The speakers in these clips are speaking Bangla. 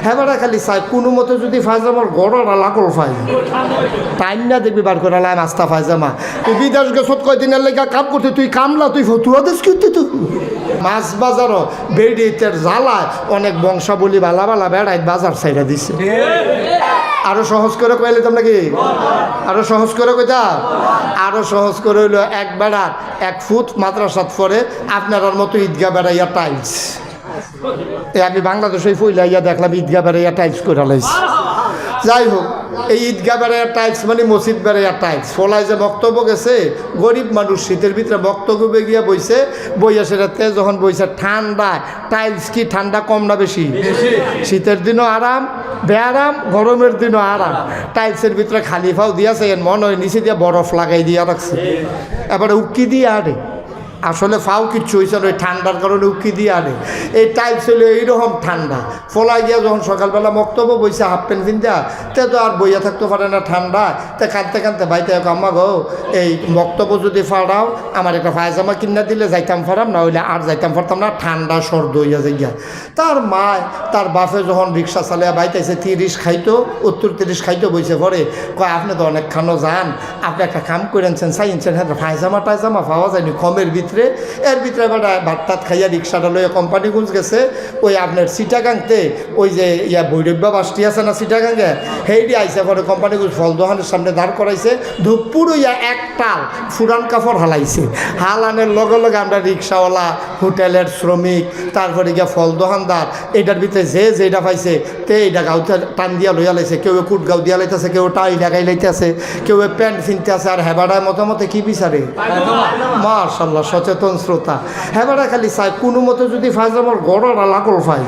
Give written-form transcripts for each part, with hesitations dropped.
হেবারা খালি চাই কোনো মতে যদি ফায়জামার গড়রা লাগল ফাই টাইম না দেখবি বার করে লাই মাস্তা ফায়জামা তুই বিদেশ গেছত কয়দিনের লেগা কাম করতে তুই কামলা তুই ফতুয়া দেশ করতে তুই মাছ বাজারও বেড়িতের জ্বালায় অনেক বংশাবলী বালা বালা বেড়াই বাজার ছাইরা দিছে আরো সহজ করে কইলে তোমরা কি আরো সহজ করে কইতা আরো সহজ করে হইলো এক বেড়ার 1 ফুট মাদ্রাসাত পরে আপনার মতো ঈদগাহ বেড়াইয়া টাইলস আমি বাংলাদেশে ফইলাইয়া দেখলাম ঈদগাহ বেড়াইয়া টাইলস করে লাইছি যাই হোক এই ঈদগাহ বেড়াইয়া টাইলস মানে মসজিদ বেড়াইয়া টাইলস ফলাই যে বক্তব্য গেছে গরিব মানুষ শীতের ভিতরে বক্তব্যে গিয়া বইছে বইয়া সেটাতে যখন বইছে ঠান্ডা টাইলস কি ঠান্ডা কম না বেশি শীতের দিনও আরাম বেআরাম গরমের দিনও আরাম টাইলসের ভিতরে খালি ফাও দিয়াছে এর মনে হয় নিচে দিয়ে বরফ লাগাই দিয়া রাখছে এবারে উকি দিয়ে আরে আসলে ফাও কিচ্ছু হয়েছে ওই ঠান্ডার কারণে উকি দিয়ে আনে এই টাইলস হইলে এইরকম ঠান্ডা ফলাই গিয়া যখন সকালবেলা বক্তব্য বইছে হাফ প্যান্ট পিন্ধা তে তো আর বইয়া থাকতে পারে না ঠান্ডা তে কাঁদতে কাঁদতে বাইতে আম্মা গো এই বক্তব্য যদি ফাড়াও আমার একটা পায়জামা কিনা দিলে যাইতাম ফারাম না হইলে আর যাইতাম পারতাম না ঠান্ডা সর্দ হইয়া যাইয়া তার মায় তার বাপে যখন রিক্সা চালিয়া বাইতেছে 30 খাইতো 30 খাইতো বইছে পরে কয় আপনি তো অনেক খানো যান আপনি একটা কাম করেছেন চাইছেন হ্যাঁ পায়জামা টায়জামা পাওয়া যায়নি কমের ভিতরে এর ভিতরে ভাত টাত খাইয়া রিক্সাটা লইয়া কোম্পানিগঞ্জ গেছে ওই আপনার সিটাগাংতে ওই যে ইয়া ভৈরব্যা বাসটি আছে না সিটাগাঙ্গে সেইটি আইসে পরে কোম্পানিগঞ্জ ফল দোকানের সামনে দাঁড় করাইছে ধূপপুর ইয়া একটাল ফুরান কাপড় হালাইছে হালানের লগে লগে আমরা রিক্সাওয়ালা হোটেলের শ্রমিক তারপরে গিয়া ফল দোকানদার এটার ভিতরে যে যেটা পাইছে তে এইটা গাউতে টান দিয়া লইয়া লাইছে কেউ কুট গাউ দিয়া লাইতেছে কেউ টাই লাগাই লাইতেছে কেউ প্যান্ট ফিনতে আছে আর হেবাডায় মতামতে কি বিচারে মাশাআল্লাহ সচেতন শ্রোতা হেবারা খালি চাই কোনো মতে যদি ফায়জামার গড়রা লাগল ফাই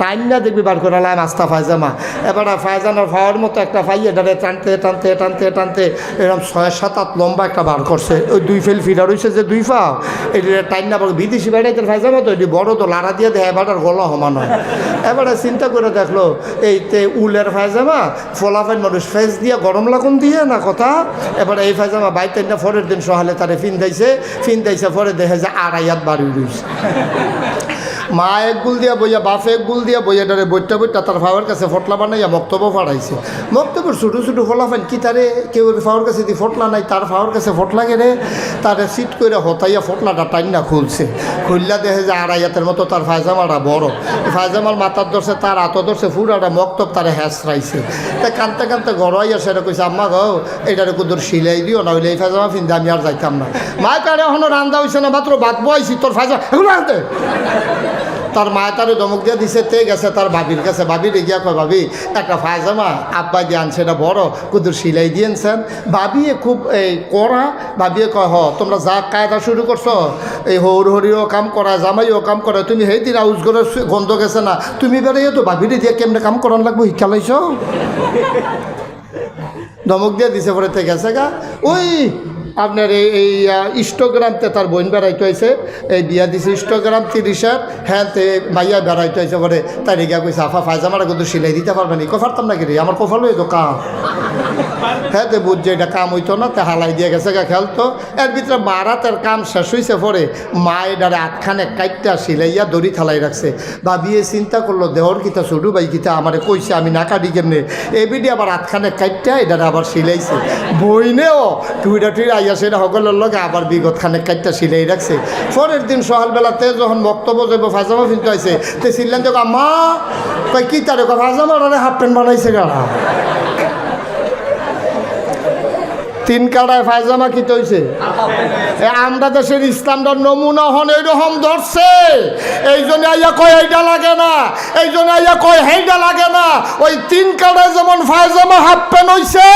টাইম না দেখবি বার করে লাই মাস্তা ফায়জামা এবার ফায়জামার ফাওয়ার মতো একটা ফাই এটারে টানতে টানতে টানতে টানতে এরকম 6-7 লম্বা একটা বার করছে ওই 2 ফেল ফিরা রয়েছে যে 2 ফাও এটি টাইম না বিদেশি বেড়াইতে ফায়জামা তো এটি বড় তো লাড়া দিয়ে দেয় এবারটার গলা সমান হয় এবারে চিন্তা করে দেখলো এইতে উলের ফায়জামা ফলাফাইন মানুষ ফেস দিয়ে গরম লাগুন দিয়ে না কথা এবার এই ফায়জামা বাইতে না পরের দিন সহালে তারে ফিন্দাইছে পরে দেখে যে 2.5 হাত বাড়ি রয়েছে মা এক গুল দিয়া বইয়া বাপে এক গুল দিয়া বইয়া ডারে বইটা তার ফাওয়ার কাছে ফটলা বানাইয়া বক্তব্য ফাড়াইছে বক্তব্য ছোটো ছোটো ফলাফাইন কি তারে কেউ ফাওয়ার কাছে দি ফটলা নাই তার ফাওয়ার কাছে ফটলা গেলে তারে সিট করে হতাইয়া ফটলাটা টাইনা খুলছে খুললা দেখে যে 2.5 হাতের মতো তার ফায়জামাটা বড় ফায়জামার মাথার ধরছে তার হাতও ধরছে ফুরাটা মক্তব তারে হ্যাঁচড়াইছে তাই কানতে কানতে গড়াইয়া সেটা কইছে আম্মা গো এইটারে কুদুর সিলাই দিও না হইলে এই ফায়জামা ফিনতে আমি আর যাইতাম না মায় কারে এখনো রান্দা হয়েছে না মাত্র ভাত বয়াইছি তোর ফায়জামা এগুলো আনতে তার মায় তারে ধমক দিয়ে দিছে তে গেছে তার ভাবির কাছে ভাবি গিয়া কয় ভাবি একটা ফায়জামা আব্বা দিয়ে আনছে এটা বড় কুদুর সিলাই দিয়েছেন ভাবিয়ে খুব এই করা ভাবিয়ে কয় তোমরা যা কায়দা শুরু করছো এই হরিও কাম করা জামাইও কাম করে তুমি সেই দিন আউজ করে গন্ধ গেছে না তুমি বেড়াইও তো ভাবিরে দিয়ে কেমনে কাম করান লাগবো শিক্ষা লাইছ ধমক দিয়ে দিছে পরে তে গেছে গা ওই আপনার এই ইস্টোগ্রামতে তার বোন বেড়াইতে হয়েছে এই বিয়া দিছে ইস্টোগ্রাম 30-এর হ্যাঁ তে মাইয়া বেড়াইতে হয়েছে পরে তাই রেগা কইছে আফা ফায়জামাটা কিন্তু সিলাই দিতে পারবেন কফারতাম নাকি রে আমার কফাল হইতো কাম হ্যাঁ তে বুঝছে এটা কাম হইতো না তে হালাই দিয়ে গেছে গা খেলতো এর ভিতরে মারাতের কাম শেষ হয়েছে পরে মা এটারে আটখানে কাইটটা সিলাইয়া দড়ি থালাই রাখছে ভাবিয়ে চিন্তা করলো দেহর কিতা ছোটু ভাই কিতা আমারে কইছে আমি না কাটি কেমনে এই বিডি আবার আটখানে কাইটটা এটারে আবার সিলাইছে বইনেও টুইটা সেটা সকলের লগে আবার বিগত খানে কাটটা সিলাই রাখছে পরের দিন সকালবেলাতে যখন বক্তব্য যাব ফায়জামা ফিনতে হয়েছে তে ছিলেন তো মা কই কি তারে ফায়জামা হাফ প্যান্ট বানাইছে গাড়া 3 কাটায় ফায়জামা কি হয়েছে আমরা দেশের ইসলামটার নমুনা হন এইরকম ধরছে এই জন্য আইয়া কয় এইটা লাগে না এই জন্য আইয়া কয় হেইটা লাগে না ওই 3 কাটায় যেমন ফায়জামা হাফ প্যান্ট হয়েছে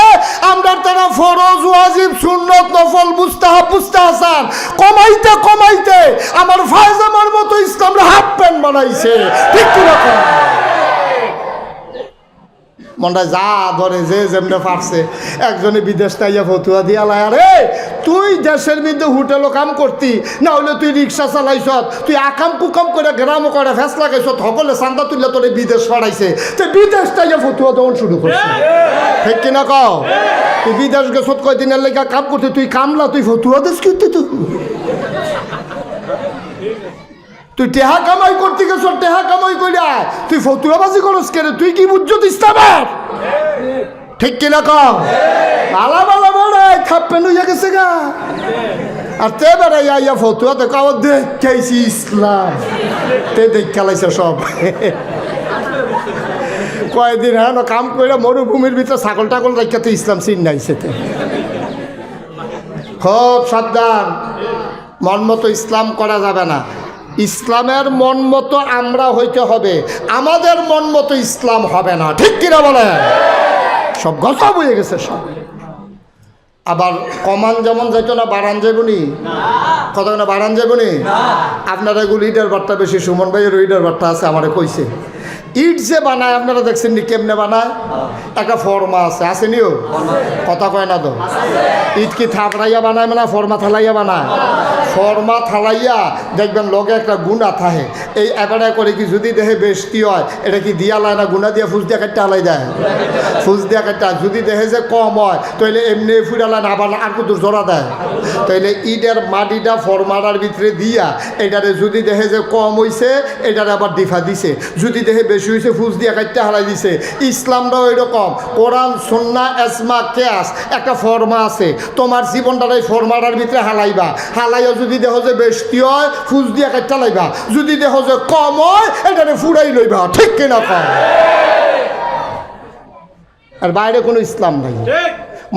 আমরা তারা ফরজ ওয়াজিব সুন্নত নফল মুস্তাহাব মুস্তাহসান কমাইতে কমাইতে আমার ফায়জামার মতো ইসলামরা হাফ প্যান্ট বানাইছে ঠিক কি না মনটা যা ধরে যে যেমনে পারছে একজনে বিদেশ তাইয়া ফতুয়া দিয়া লাই আরে তুই দেশের মধ্যে হোটেলও কাম করতি না হলে তুই রিক্সা চালাইছ তুই আকাম কুকাম করে গ্রামও করে ফেস লাগাইছ সকলে চান্দা তুললে তোরে বিদেশ পাঠাইছে তুই বিদেশ তাইয়া ফতুয়া দেওয়ান শুরু করছিস ঠিক কিনা কও তুই বিদেশ গেছত কয়দিনের লেগে কাম করতি তুই কামলা তুই ফতুয়া দেশ করতি তুই তুই টেহা কামাই করতে গেছ, টেহা কামাই কইরা তুই ফতুয়াবাজি করস কেন? তুই কি বুঝছত ইসলামের? ঠিক কিনা কম? আলা বালা বেড়াই থাপ্পেন হইয়া গেছে গা। আর তে বেড়াই আইয়া ফতুয়া তো কাও দেখাইছি ইসলাম, তে দেখ খেলাইছে সব। কয়েকদিন হ্যাঁ কাম করে মরুভূমির ভিতরে ছাগল টাগল রাখা তো ইসলাম চিন নাইছে। খুব সাবধান, মন মতো ইসলাম করা যাবে না। ইসলামের মন মতো আমরা হইতে হবে, আমাদের মন মতো ইসলাম হবে না। ঠিক কিনা বলে? সব গসব হয়ে গেছে সব। আবার কমান যেমন যাইতো না, বাড়ান যাইবনি কত না, বাড়ান যাইবনি। আপনারা এগুলো ইটের বাট্টা বেশি, সুমন ভাইয়ের ইটের বাট্টা আছে, আমারে কইছে। ইট যে বানায় আপনারা দেখছেন নি কেমনে বানায়? একটা ফর্মা আছে, আসেনিও? কথা কয় না তো। ইট কি থাপড়াইয়া বানায় না ফর্মা থালাইয়া বানায়? ফর্মা থালাইয়া দেখবেন লগে একটা গুণা থাকে। এই এবারে করে কি যদি দেহে বেশতি হয়, এটা কি দিয়া লায় না গুণা দিয়া ফুস দিয়া কাটতে হালাই দেয়? ফুস দিয়া কাটতে। যদি দেহে যে কম হয় তাহলে এমনি ফুরালায় না, আবার আর কত জোড়া দেয়। তাইলে ইটের মাটিটা ফর্মাটার ভিতরে দিয়া এটারে যদি দেহে যে কম হইছে এটারে আবার ডিফা দিছে, যদি দেহে বেশি হয়েছে ফুস দিয়া কাটতে হালাই দিছে। ইসলামটাও এরকম, কোরআন সুন্নাহ এজমা কিয়াস একটা ফর্মা আছে, তোমার জীবনটার এই ফর্মাটার ভিতরে হালাইবা। হালাইয়া যদি দেহ যে বেশি হয় ফুস দিয়া কাটতে লাইবা, যদি দেহ যে কম হয় এটারে ফুরাই লইবা। ঠিক কিনা কম? আর বাইরে কোনো ইসলাম নাই,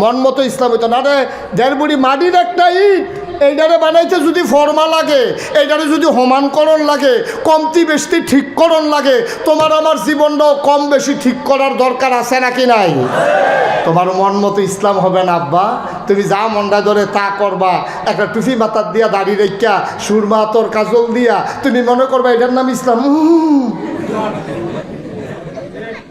মন মতো ইসলাম হইতো না। রে দেড় বুড়ি মাটির একটা ইট, এইটারে বানাইতে যদি ফর্মা লাগে, এইটারে যদি হোমানকরণ লাগে, কমতি বেশি ঠিককরণ লাগে, তোমার আমার জীবনটাও কম বেশি ঠিক করার দরকার আছে নাকি নাই? তোমার মন মতো ইসলাম হবে না আব্বা। তুমি যা মনটা ধরে তা করবা, একটা টুফি মাথার দিয়া দাড়ি রেখা সুরমা তোর কাজল দিয়া তুমি মনে করবা এটার নাম ইসলাম।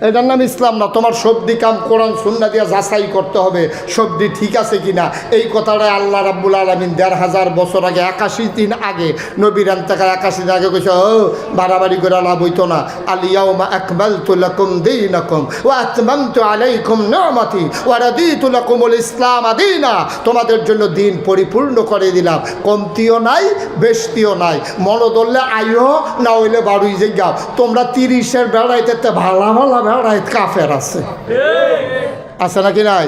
এটার নাম ইসলাম না। তোমার সবদি কাম কোরআন সুন্নাহ দিয়া যাচাই করতে হবে সবদি ঠিক আছে কিনা। এই কথাটাই আল্লাহ রাব্বুল আলামিন ১৫০০ বছর আগে, ৮১ দিন আগে, নবীর ইন্তেকাল ৮১ দিন আগে কইছে, ও বাড়াবাড়ি করে লাভ হইতো না। আল ইয়াউমা আকমালতু লাকুম দীনাকুম ওয়া আতমামতু আলাইকুম নি'মাতি ওয়া রাদিতু লাকুমুল ইসলাম দীনা। তোমাদের জন্য দিন পরিপূর্ণ করে দিলাম, কমতিও নাই বেশতিও নাই। মনো ধরলে আইও, না হইলে বাড়ুই যে গাও। তোমরা ৩০-এর বেড়াইতে ভালা ভালা কাফের আছে, আছে নাকি নাই?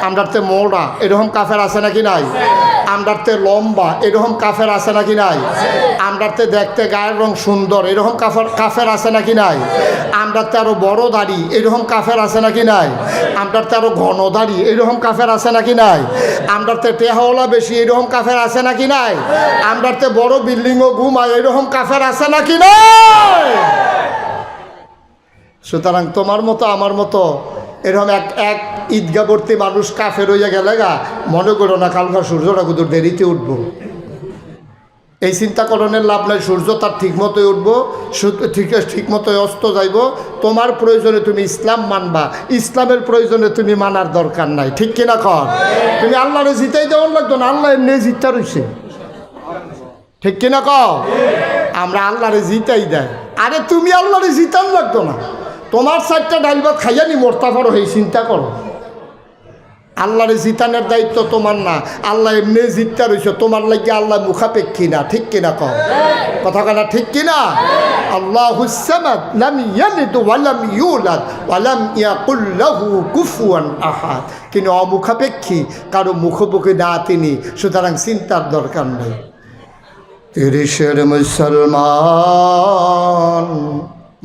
আমরাতে মোড়া এরকম কাফের আছে নাকি নাই? আমরাতে লম্বা এরকম কাফের আছে নাকি নাই? আমরাতে দেখতে গায়ের রং সুন্দর এরকম কাফের আছে নাকি নাই? আমরাতে আরো বড় দাড়ি এরকম কাফের আছে নাকি নাই? আমরাতে আরো ঘন দাড়ি এরকম কাফের আছে নাকি নাই? আমরাতে টেহাওয়ালা বেশি এরকম কাফের আছে নাকি নাই? আমরাতে বড় বিল্ডিংও ঘুমায় এরকম কাফের আছে নাকি নাই? সুতরাং তোমার মতো আমার মতো এরকম এক ঈদগাহবর্তী মানুষ কাফের হইয়া গেলে গা, মনে করো না কালকা সূর্যটা কুদুর দেরিতে উঠবো। এই চিন্তা করণের লাভ নাই। সূর্য তার ঠিক মতোই উঠবো, ঠিক মতোই অস্ত যাইব। তোমার প্রয়োজনে তুমি ইসলাম মানবা, ইসলামের প্রয়োজনে তুমি মানার দরকার নাই। ঠিক কিনা কর? তুমি আল্লাহরে জিতাই দেওয়ার লাগতো না, আল্লাহ এমনি জিততে রয়েছে। ঠিক কিনা কর? আমরা আল্লাহরে জিতাই দেয়। আরে তুমি আল্লাহরে জিতান লাগতো না, তোমার 4টা ডাইল ভাত খাইয়া নি মরতা পারো, এই চিন্তা করো। আল্লাহরে জিতানোর দায়িত্ব তোমার না, আল্লাহ এমনি জিততে রয়েছে। তোমার লাগে আল্লাহ মুখাপেক্ষী না। ঠিক কিনা কও? কথা কানা ঠিক কিনা? আল্লাহুস সামাদ লাম ইয়ালিদ ওয়া লাম ইউলাদ ওয়া লাম ইয়াকুল লাহু কুফুয়ান আহাদ। কিন্তু অমুখাপেক্ষী, কারো মুখোমুখি না তিনি, সুতরাং চিন্তার দরকার নেই। 30-এর মুসলমান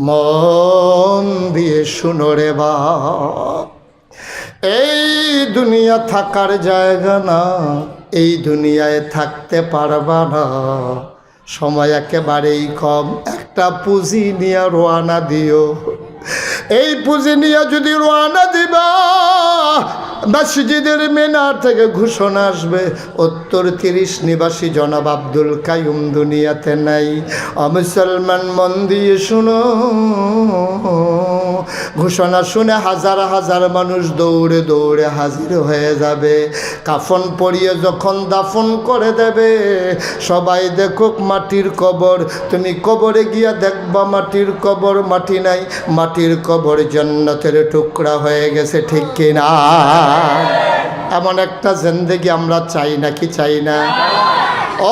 মন দিয়ে শুনো রে বাপ, এই দুনিয়া থাকার জায়গা না, এই দুনিয়ায় থাকতে পারবা না। সময় একেবারেই কম, একটা পুঁজি নিয়ে রওনা দিও। এই পুঁজি নিয়ে যদি রওনা দিবা, মসজিদের মিনার থেকে ঘোষণা আসবে ৩০ নিবাসী জনাব আব্দুল কাইয়ুম দুনিয়াতে নাই। মুসলমান মন দিয়ে শুনো, ঘোষণা শুনে হাজার হাজার মানুষ দৌড়ে দৌড়ে হাজির হয়ে যাবে। কাফন পরিয়ে যখন দাফন করে দেবে, সবাই দেখুক মাটির কবর। তুমি কবরে গিয়া দেখবা মাটির কবর, মাটি নাই, মাটির কবর জান্নাতের টুকরা হয়ে গেছে। ঠিক কিনা? এমন একটা জিন্দেগি আমরা চাই নাকি চাই না?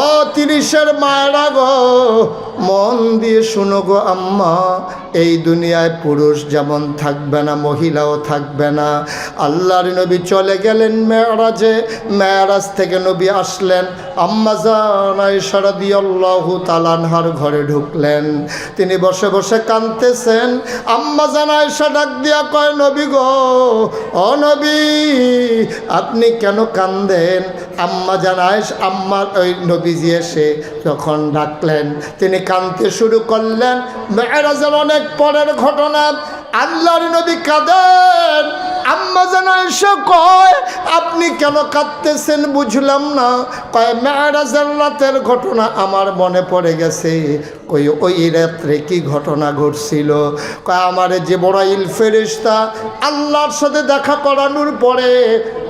ও 30-এর মায়েরা গো, মন দিয়ে শুনো গো আম্মা, এই দুনিয়ায় পুরুষ যেমন থাকবে না, মহিলাও থাকবে না। আল্লাহর নবী চলে গেলেন মেরাজে, মেরাজ থেকে নবী আসলেন, আম্মা জান আয়েশা রাদিয়াল্লাহু তাআলা আনহার ঘরে ঢুকলেন। তিনি বসে বসে কাঁদতেছেন। আম্মা জান আয়েশা ডাক দিয়া কয়, নবী গো, ও নবী, আপনি কেন কাঁদেন? আম্মা জান আয়েশা, আম্মার ওই নবীজি এসে যখন ডাকলেন, তিনি কাঁদতে শুরু করলেন। মেরাজের অনেক পরের ঘটনা, আল্লাহর নবী কাঁদেন। আম্মা জান আয়েশা কয়, আপনি কেন কাঁদতেছেন বুঝলাম না। কয়, মেরাজের রাতের ঘটনা আমার মনে পড়ে গেছে। ওই রাত্রে কি ঘটনা ঘটছিল? কয়, আমারে জিবরাইল ফেরেশতা আল্লাহর সাথে দেখা করানোর পরে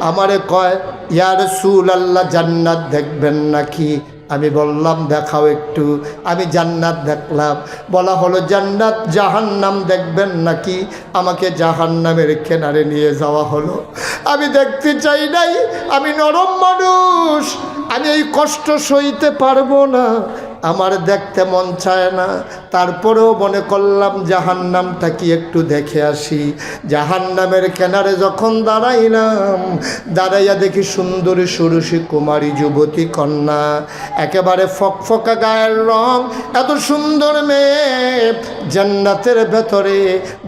আমারে কয়, ইয়া রাসূলুল্লাহ, জান্নাত দেখবেন নাকি? আমি বললাম, দেখাও একটু। আমি জান্নাত দেখলাম। বলা হলো, জান্নাত জাহান্নাম দেখবেন নাকি? আমাকে জাহান্নামের কিনারে নিয়ে যাওয়া হলো। আমি দেখতে চাই নাই, আমি নরম মানুষ, আমি এই কষ্ট সইতে পারবো না, আমার দেখতে মন চায় না। তারপরেও মনে করলাম জাহান্নামটা কি একটু দেখে আসি। জাহান্নামের কিনারে যখন দাঁড়াইলাম, দাঁড়াইয়া দেখি সুন্দরী সুরসী কুমারী যুবতী কন্যা, একেবারে ফকফকা গায়ের রং, এত সুন্দর মেয়ে জান্নাতের ভেতরে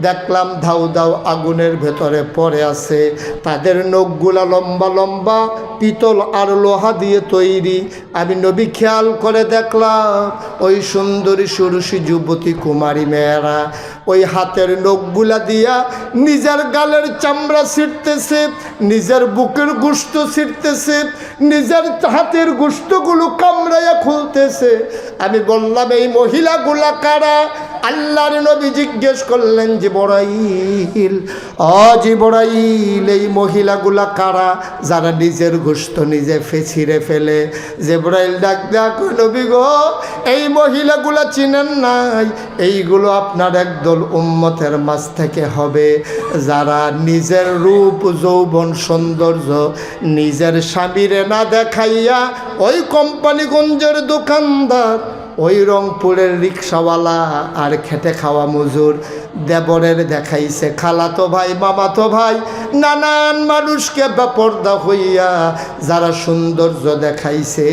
দেখলাম ধাউ ধাউ আগুনের ভেতরে পড়ে আছে। তাদের নখগুলা লম্বা লম্বা, পিতল আর লোহা দিয়ে তৈরি। আমি নবী খেয়াল করে দেখলাম, ওই সুন্দরী সুরসী যুবতী কুমারী মেয়েরা ওই হাতের নখগুলা দিয়া নিজের গালের চামড়া ছিঁড়তেছে, নিজের বুকের গোশত ছিঁড়তেছে, নিজের হাতের গোশতগুলো কামড়াইয়া খুলতেছে। আমি বললাম, এই মহিলাগুলা কারা? আল্লাহর নবী জিজ্ঞেস করলেন, জিবরাইল, ও জিবরাইল, এই মহিলাগুলা কারা যারা নিজের গোশত নিজে ছিঁড়ে ফেলে? জিবরাইল ডাক দেয়া কই, নবী গো, এই মহিলাগুলা চিনেন নাই? এইগুলো আপনার একদল উম্মতের মাঝ থেকে হবে যারা নিজের রূপ যৌবন সৌন্দর্য নিজের স্বামীরে না দেখাইয়া ওই কোম্পানিগঞ্জের দোকানদার, ওই রংপুরের রিক্সাওয়ালা আর খেটে খাওয়া মজুর দেবরের দেখাইছে, খালাতো ভাই, মামাতো ভাই, নানান মানুষকে বেপরদা হইয়া যারা সৌন্দর্য দেখাইছে,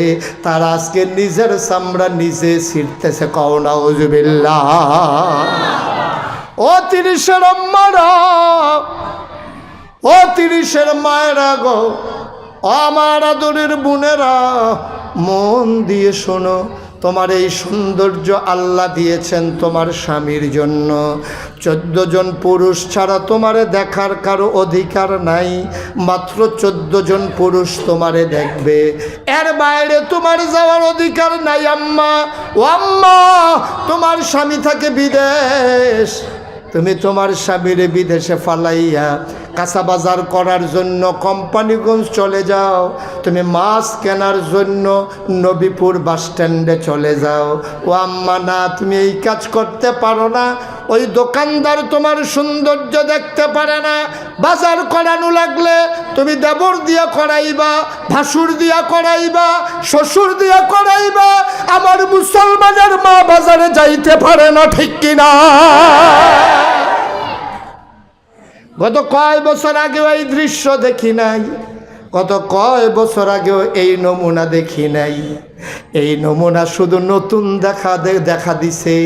তারা আজকে নিজের চামড়া নিজে ছিঁড়তেছে। কও নাউজুবিল্লাহ। ও 30-এর আম্মারা, ও 30-এর মায়েরা গো, আমার আদরের বোনেরা, মন দিয়ে শোনো, তোমার এই সৌন্দর্য আল্লাহ দিয়েছেন তোমার স্বামীর জন্য। 14 জন পুরুষ ছাড়া তোমারে দেখার কারো অধিকার নাই। মাত্র 14 জন পুরুষ তোমারে দেখবে, এর বাইরে তোমার যাওয়ার অধিকার নাই। আম্মা, ও আম্মা, তোমার স্বামী থাকে বিদেশ, তুমি তোমার স্বামীরে বিদেশে ফালাইয়া কাঁচা বাজার করার জন্য কোম্পানিগঞ্জ চলে যাও, তুমি মাছ কেনার জন্য নবীপুর বাস স্ট্যান্ডে চলে যাও। ও আম্মা, না, তুমি এই কাজ করতে পারো না। ওই দোকানদার তোমার সৌন্দর্য দেখতে পারে না। বাজার করানো লাগলে তুমি দেবর দিয়া করাইবা, ভাসুর দিয়া করাইবা, শ্বশুর দিয়া করাইবা। আমার মুসলমানের মা বাজারে যাইতে পারে না, ঠিক কিনা? গত কয় বছর আগেও এই দৃশ্য দেখি নাই, গত কয় বছর আগেও এই নমুনা দেখি নাই। এই নমুনা শুধু নতুন দেখা দিছে,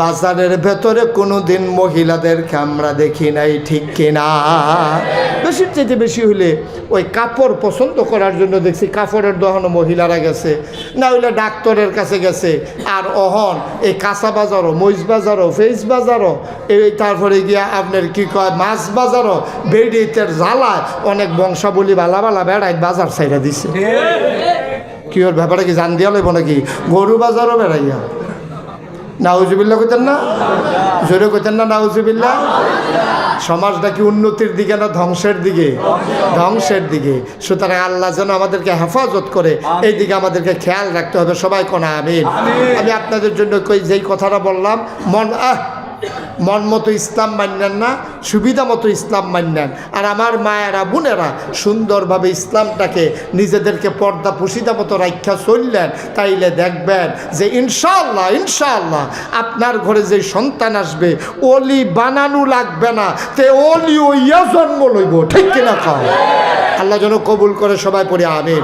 বাজারের ভেতরে কোনোদিন মহিলাদেরকে আমরা দেখি নাই, ঠিক কিনা? বেশির চাইতে বেশি হইলে ওই কাপড় পছন্দ করার জন্য দেখছি কাপড়ের দোকানে মহিলারা গেছে, না হইলে ডাক্তারের কাছে গেছে। আর অহন এই কাঁচা বাজারও, মহিষ বাজারও, ফেস বাজারও, এই তারপরে গিয়া আপনার কি কয় মাছ বাজারও, বেড়িতের জ্বালায় অনেক বংশাবলী বালা বালা বেড়াই বাজার ছাইরা দিছে। কি ওর ব্যাপারে কি জান দিয়া লইব নাকি? গরু বাজারও বেড়াইয়া। নাউজুবিল্লাহ কইতেন না? জোরে কইতেন না নাউজুবিল্লাহ? সমাজটা কি উন্নতির দিকে না ধ্বংসের দিকে? ধ্বংসের দিকে। সুতরাং আল্লাহ যেন আমাদেরকে হেফাজত করে, এই দিকে আমাদেরকে খেয়াল রাখতে হবে। সবাই কোন আমিন। আমি আপনাদের জন্য যেই কথাটা বললাম, মন মতো ইসলাম মান্যান না, সুবিধা মতো ইসলাম মান্যান। আর আমার মায়েরা বোনেরা সুন্দরভাবে ইসলামটাকে নিজেদেরকে পর্দা পুশিদা মতো রাখা চললেন, তাইলে দেখবেন যে ইনশাআল্লাহ ইনশাআল্লাহ আপনার ঘরে যে সন্তান আসবে ওলি বানানো লাগবে না, তে ওলি ওইয়া জন্ম লইব। ঠিক কিনা খাও? আল্লাহ যেন কবুল করে, সবাই পড়ে আমিন।